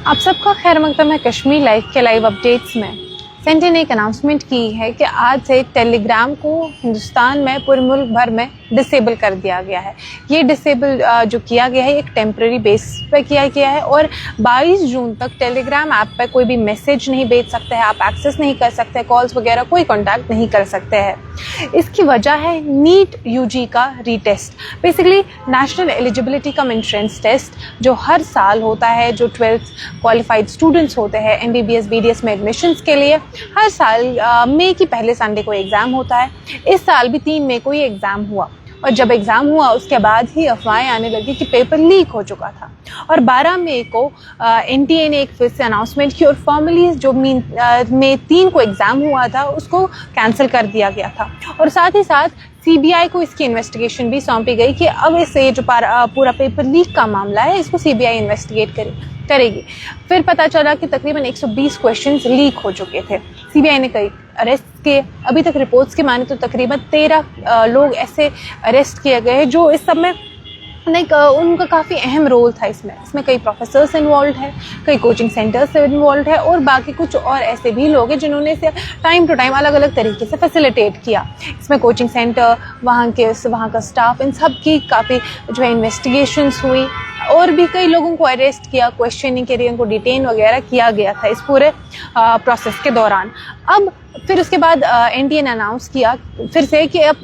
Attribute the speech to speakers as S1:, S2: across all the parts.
S1: आप सबका खैर मकदम है कश्मीर लाइव के लाइव अपडेट्स में। सेंटर ने एक अनाउंसमेंट की है कि आज से टेलीग्राम को हिंदुस्तान में पूरे मुल्क भर में डिसेबल कर दिया गया है। ये डिसेबल जो किया गया है एक टेम्प्रेरी बेस पे किया गया है और 22 जून तक टेलीग्राम ऐप पे कोई भी मैसेज नहीं भेज सकते हैं, आप एक्सेस नहीं कर सकते, कॉल्स वगैरह कोई कॉन्टैक्ट नहीं कर सकते हैं। इसकी वजह है नीट यूजी का retest, basically national eligibility cum entrance test जो हर साल होता है, जो 12th क्वालिफाइड स्टूडेंट्स होते हैं MBBS BDS में एडमिशन्स के लिए। हर साल मई की पहले संडे को एग्ज़ाम होता है। इस साल भी 3 मई को ही एग्ज़ाम हुआ और जब एग्ज़ाम हुआ उसके बाद ही अफवाहें आने लगी कि पेपर लीक हो चुका था और 12 मई को NTA ने एक फिर से अनाउंसमेंट की और फॉर्मली जो मई 3 को एग्ज़ाम हुआ था उसको कैंसिल कर दिया गया था और साथ ही साथ CBI को इसकी इन्वेस्टिगेशन भी सौंपी गई कि अब इसे जो पूरा पेपर लीक का मामला है इसको CBI इन्वेस्टिगेट करेगी। फिर पता चला कि तकरीबन 120 क्वेश्चंस लीक हो चुके थे। CBI ने कई अरेस्ट किए। अभी तक रिपोर्ट्स के माने तो तकरीबन 13 लोग ऐसे अरेस्ट किए गए हैं जो इस समय उनका काफ़ी अहम रोल था इसमें कई प्रोफेसर्स इन्वॉल्व है, कई कोचिंग सेंटर्स से इन्वॉल्व है और बाकी कुछ और ऐसे भी लोग हैं जिन्होंने इसे टाइम टू टाइम अलग अलग तरीके से फैसिलिटेट किया। इसमें कोचिंग सेंटर, वहाँ का स्टाफ, इन सब की काफ़ी जो है इन्वेस्टिगेशंस हुई और भी कई लोगों को अरेस्ट किया, क्वेश्चनिंग के लिए उनको डिटेन वगैरह किया गया था इस पूरे प्रोसेस के दौरान। अब फिर उसके बाद NTA ने अनाउंस किया फिर से कि अब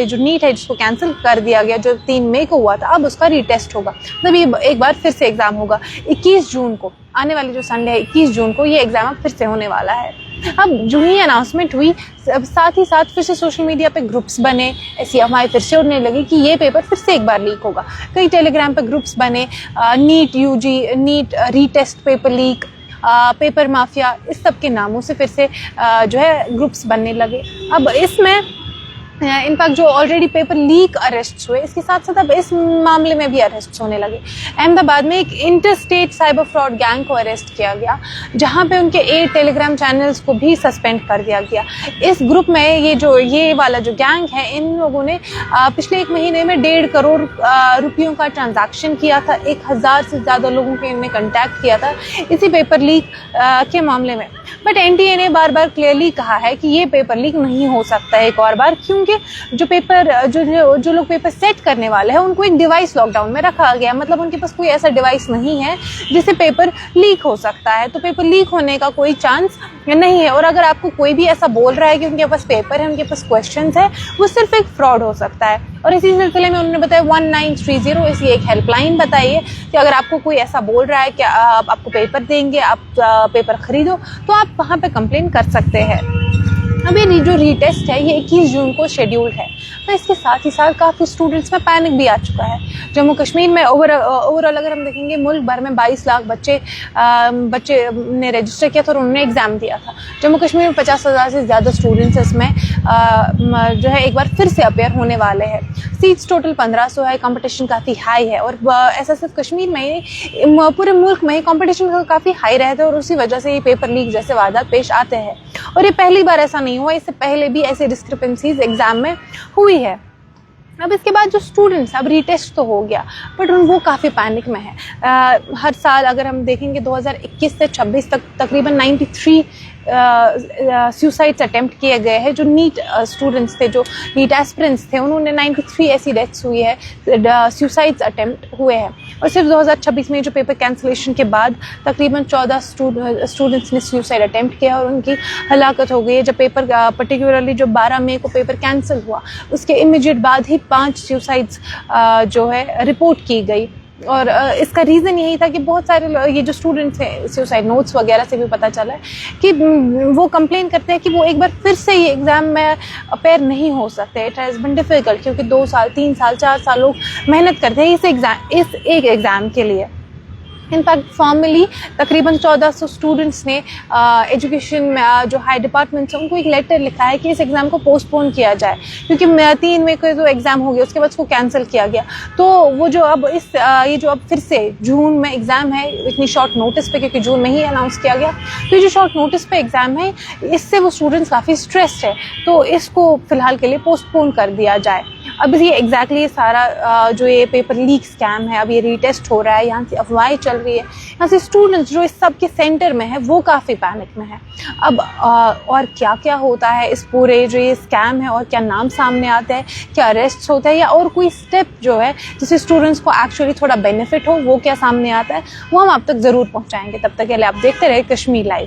S1: जो नीट है जिसको कैंसिल कर दिया गया, जो 3 मई को हुआ था, अब उसका रीटेस्ट होगा। मतलब ये एक बार फिर से एग्ज़ाम होगा 21 जून को, आने वाली जो संडे है 21 जून को ये एग्ज़ाम अब फिर से होने वाला है। अब जो ही अनाउंसमेंट हुई साथ ही साथ फिर से सोशल मीडिया पे ग्रुप्स बने, ऐसी अफवाहें फिर से उड़ने लगी कि ये पेपर फिर से एक बार लीक होगा। कई टेलीग्राम पे ग्रुप्स बने, NEET UG, NEET retest paper leak, paper mafia, इस सब के नामों से फिर से जो है ग्रुप्स बनने लगे। अब इसमें इनफैक्ट जो ऑलरेडी पेपर लीक अरेस्ट हुए इसके साथ साथ अब इस मामले में भी अरेस्ट होने लगे। अहमदाबाद में एक इंटरस्टेट साइबर फ्रॉड गैंग को अरेस्ट किया गया जहां पे उनके 8 टेलीग्राम चैनल्स को भी सस्पेंड कर दिया गया। इस ग्रुप में ये वाला जो गैंग है, इन लोगों ने पिछले 1 महीने में 1.5 करोड़ रुपयों का ट्रांजैक्शन किया था। 1000 से ज़्यादा लोगों के इनने कंटैक्ट किया था इसी पेपर लीक के मामले में। बट NTA ने बार बार क्लियरली कहा है कि ये पेपर लीक नहीं हो सकता है एक और बार, क्योंकि जो पेपर जो लोग पेपर सेट करने वाले हैं उनको एक डिवाइस लॉकडाउन में रखा गया, मतलब उनके पास कोई ऐसा डिवाइस नहीं है जिससे पेपर लीक हो सकता है। तो पेपर लीक होने का कोई चांस नहीं है और अगर आपको कोई भी ऐसा बोल रहा है कि उनके पास पेपर है, उनके पास क्वेश्चंस है, वो सिर्फ एक फ्रॉड हो सकता है। और इसी सिलसिले में उन्होंने बताया 1930 इसलिए एक हेल्पलाइन बताई है कि अगर आपको कोई ऐसा बोल रहा है कि आपको पेपर देंगे, आप पेपर खरीदो, तो आप वहाँ पे कंप्लेन कर सकते हैं। अब ये जो रीटेस्ट है ये 21 जून को शेड्यूल्ड है। तो इसके साथ ही साथ काफ़ी स्टूडेंट्स में पैनिक भी आ चुका है। जम्मू कश्मीर में ओवरऑल अगर हम देखेंगे मुल्क भर में 22 लाख बच्चे ने रजिस्टर किया था और उन्होंने एग्ज़ाम दिया था। जम्मू कश्मीर में 50,000 से ज़्यादा स्टूडेंट्स इसमें जो है एक बार फिर से अपेयर होने वाले हैं। सीट्स टोटल 1500 है, कंपटीशन काफ़ी हाई है और ऐसा सिर्फ कश्मीर में ही पूरे मुल्क में ही कंपटीशन काफ़ी हाई रहता है और उसी वजह से ये पेपर लीक जैसे वारदात पेश आते हैं। और ये पहली बार ऐसा नहीं हुआ, इससे पहले भी ऐसे डिस्क्रिपेंसीज एग्जाम में हुई है। अब इसके बाद जो स्टूडेंट्स, अब रीटेस्ट तो हो गया बट वो काफ़ी पैनिक में है। हर साल अगर हम देखेंगे 2021 से 26 तक तकरीबन 93 सुसाइड्स अटेम्प्ट किए गए हैं। जो नीट स्टूडेंट्स थे, जो नीट एस्पिरेंट्स थे, उन्होंने 93 ऐसी डेथ्स हुई है, सुसाइड्स अटेम्प्ट हुए हैं। और सिर्फ 2026 में जो पेपर कैंसिलेशन के बाद तकरीबन 14 स्टूडेंट्स ने सुसाइड अटेम्प्ट किया और उनकी हलाकत हो गई है। जब पेपर पर्टिकुलरली जो 12 मई को पेपर कैंसिल हुआ उसके इमीडिएट बाद ही 5 सुसाइड्स जो है रिपोर्ट की गई। और इसका रीज़न यही था कि बहुत सारे ये जो स्टूडेंट्स हैं, सुसाइड नोट्स वगैरह से भी पता चला है कि वो कंप्लेन करते हैं कि वो एक बार फिर से ये एग्ज़ाम में अपेयर नहीं हो सकते। इट हैज़ बीन डिफ़िकल्ट क्योंकि 2 साल, 3 साल, 4 साल लोग मेहनत करते हैं इस एक एग्ज़ाम के लिए। इनफैक्ट फॉर्मली तकरीबन 1400 स्टूडेंट्स ने एजुकेशन में जो हाई डिपार्टमेंट्स हैं उनको एक लेटर लिखा है कि इस एग्ज़ाम को पोस्टपोन किया जाए, क्योंकि 3 मई को जो एग्ज़ाम हो गया उसके बाद उसको कैंसिल किया गया। तो वो जो अब ये जो अब फिर से जून में एग्ज़ाम है इतनी शॉर्ट नोटिस पे, क्योंकि जून में ही अनाउंस किया गया, तो ये जो शॉर्ट नोटिस पे एग्ज़ाम है इससे वो स्टूडेंट्स काफ़ी स्ट्रेस्ड है, तो इसको फ़िलहाल के लिए पोस्टपोन कर दिया जाए। अब ये एग्जैक्टली सारा जो ये पेपर लीक स्कैम है, अब ये रीटेस्ट हो रहा है, यहाँ से अफवाहें चल रही है, यहाँ से स्टूडेंट्स जो इस सब के सेंटर में है वो काफ़ी पैनिक में है। अब और क्या क्या होता है इस पूरे जो ये स्कैम है, और क्या नाम सामने आता है, क्या अरेस्ट होता है, या और कोई स्टेप जो है जिससे स्टूडेंट्स को एक्चुअली थोड़ा बेनिफिट हो, वो क्या सामने आता है, वो हम आप तक ज़रूर पहुँचाएंगे। तब तक के लिए आप देखते रहे कश्मीर लाइव।